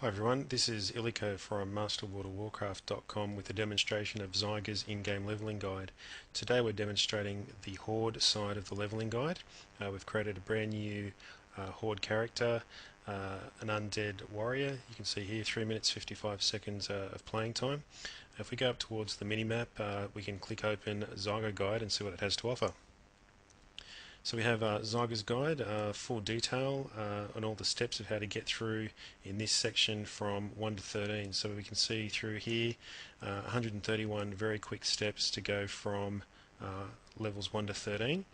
Hi everyone, this is Illico from MasterWorldofWarcraft.com with a demonstration of Zyger's in-game leveling guide. Today we're demonstrating the Horde side of the leveling guide. We've created a brand new Horde character, an undead warrior. You can see here 3 minutes 55 seconds of playing time. If we go up towards the minimap, we can click open Zyger guide and see what it has to offer. So we have Zyger's guide, full detail on all the steps of how to get through in this section from 1 to 13. So we can see through here 131 very quick steps to go from levels 1 to 13.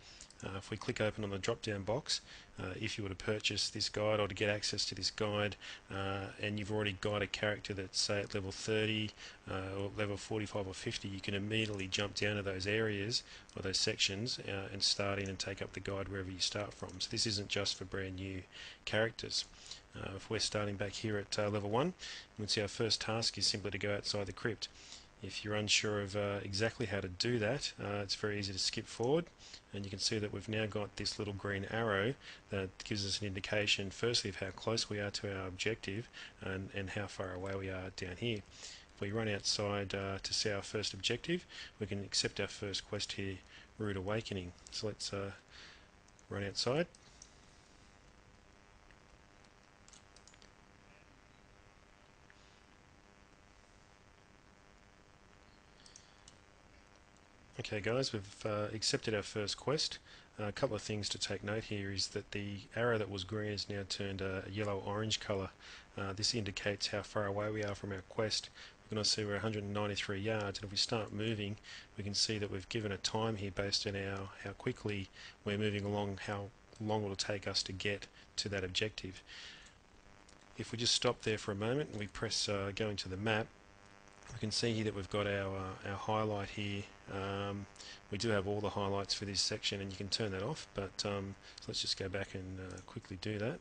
If we click open on the drop down box, if you were to purchase this guide or to get access to this guide and you've already got a character that's say at level 30 or level 45 or 50, you can immediately jump down to those areas or those sections and start in and take up the guide wherever you start from. So this isn't just for brand new characters. If we're starting back here at level 1, we can see our first task is simply to go outside the crypt. If you're unsure of exactly how to do that, it's very easy to skip forward, and you can see that we've now got this little green arrow that gives us an indication firstly of how close we are to our objective and how far away we are down here. If we run outside to see our first objective, we can accept our first quest here, Rude Awakening. So let's run outside. Okay guys, we've accepted our first quest. A couple of things to take note here is that the arrow that was green has now turned a yellow-orange colour. This indicates how far away we are from our quest. We can also see we're 193 yards, and if we start moving, we can see that we've given a time here based on how quickly we're moving along, how long it will take us to get to that objective. If we just stop there for a moment and we press go into the map, we can see here that we've got our highlight here. We do have all the highlights for this section, and you can turn that off, but so let's just go back and quickly do that.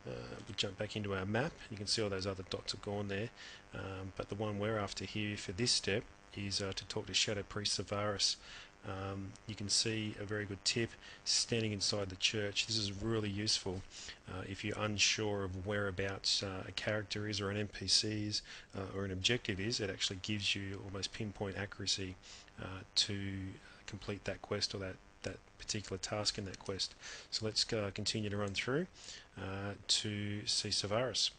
We'll jump back into our map. You can see all those other dots are gone there, but the one we're after here for this step is to talk to Shadow Priest Savaris. You can see a very good tip standing inside the church. This is really useful if you're unsure of whereabouts a character is or an NPC is or an objective is. It actually gives you almost pinpoint accuracy to complete that quest or that particular task in that quest. So let's continue to run through to see Savaris.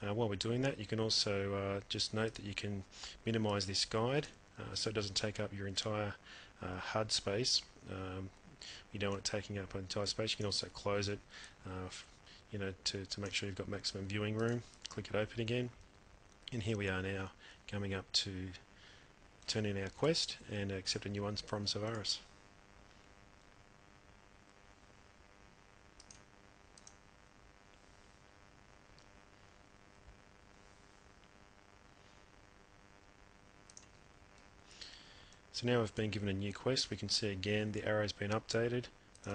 While we're doing that, you can also just note that you can minimize this guide so it doesn't take up your entire HUD space. You don't want it taking up an entire space. You can also close it, to make sure you've got maximum viewing room. Click it open again, and here we are now coming up to turn in our quest and accept a new one from Savaris. So now we've been given a new quest. We can see again the arrow's been updated.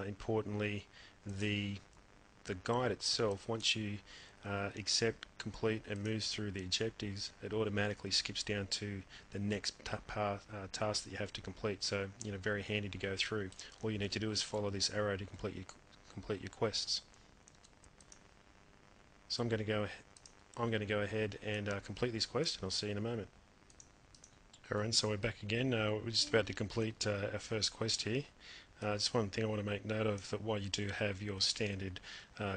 Importantly, the guide itself, once you accept, complete and moves through the objectives, it automatically skips down to the next task that you have to complete. So very handy to go through. All you need to do is follow this arrow to complete your quests. So I'm going to go ahead and complete this quest, and I'll see you in a moment. Alright, so we're back again. We're just about to complete our first quest here. Just one thing I want to make note of, that while you do have your standard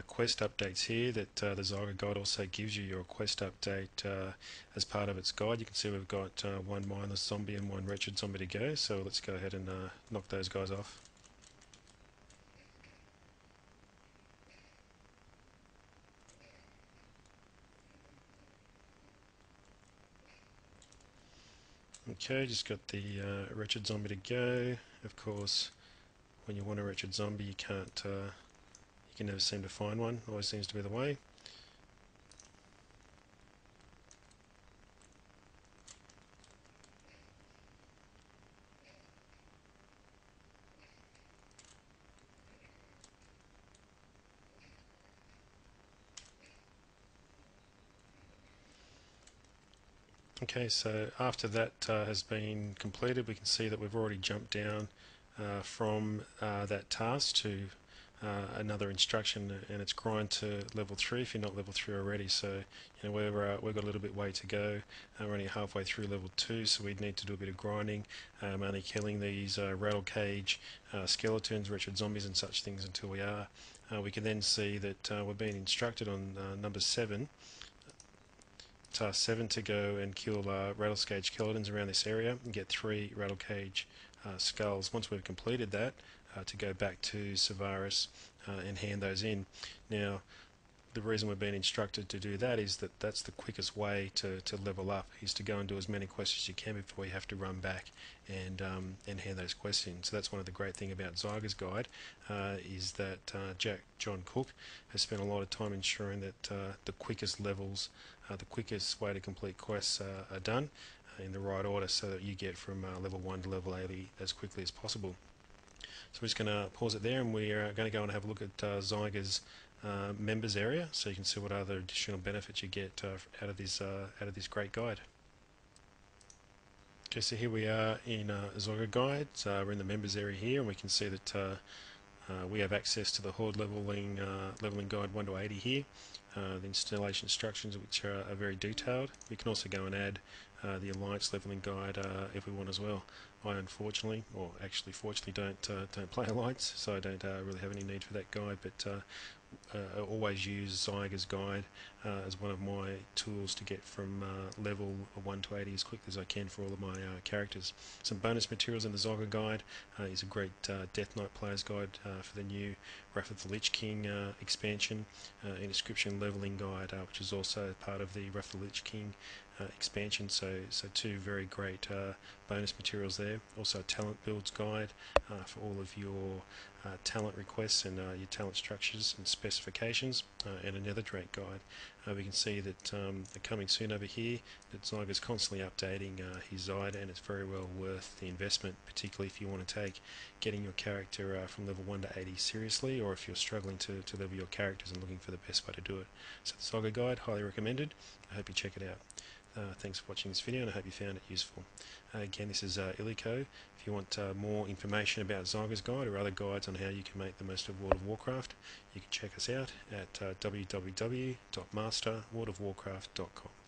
quest updates here, that the Zyger guide also gives you your quest update as part of its guide. You can see we've got one mindless zombie and one wretched zombie to go, so let's go ahead and knock those guys off. Okay, just got the wretched zombie to go. Of course, when you want a wretched zombie, you can't. You can never seem to find one. Always seems to be the way. Okay, so after that has been completed, we can see that we've already jumped down from that task to another instruction, and it's grind to level 3 if you're not level 3 already. So we've got a little bit way to go. We're only halfway through level 2, so we need to do a bit of grinding, only killing these rattle cage skeletons, wretched zombies and such things until we are. We can then see that we're being instructed on number 7, task 7, to go and kill rattle cage skeletons around this area and get 3 rattle cage skulls. Once we've completed that, to go back to Savaris and hand those in. Now, the reason we've been instructed to do that is that that's the quickest way to level up, is to go and do as many quests as you can before you have to run back and hand those quests in. So that's one of the great things about Zyger's Guide, is that John Cook has spent a lot of time ensuring that the quickest levels, the quickest way to complete quests are done in the right order, so that you get from level 1 to level 80 as quickly as possible. So we're just going to pause it there, and we're going to go and have a look at Zyger's members area, so you can see what other additional benefits you get out of this great guide. Okay, so here we are in Zyger Guide. We're in the members area here, and we can see that we have access to the Horde leveling guide 1 to 80 here. The installation instructions, which are very detailed. We can also go and add the Alliance leveling guide if we want as well. I unfortunately, or actually fortunately, don't play Alliance, so I don't really have any need for that guide. But I always use Zyger's Guide as one of my tools to get from level 1 to 80 as quickly as I can for all of my characters. Some bonus materials in the Zyger Guide is a great Death Knight Player's Guide for the new Wrath of the Lich King expansion, an Inscription Leveling Guide, which is also part of the Wrath of the Lich King expansion. So two very great bonus materials there. Also a Talent Builds Guide for all of your talent requests and your talent structures and specifications, and a Netherdrake guide. We can see that coming soon over here, that Zyger's constantly updating his Zyde, and it's very well worth the investment, particularly if you want to take getting your character from level 1 to 80 seriously, or if you're struggling to level your characters and looking for the best way to do it. So the Zyger Guide, highly recommended. I hope you check it out. Thanks for watching this video, and I hope you found it useful. Again, this is Illico. If you want more information about Zyger's Guide or other guides on how you can make the most of World of Warcraft, you can check us out at www.masterworldofwarcraft.com.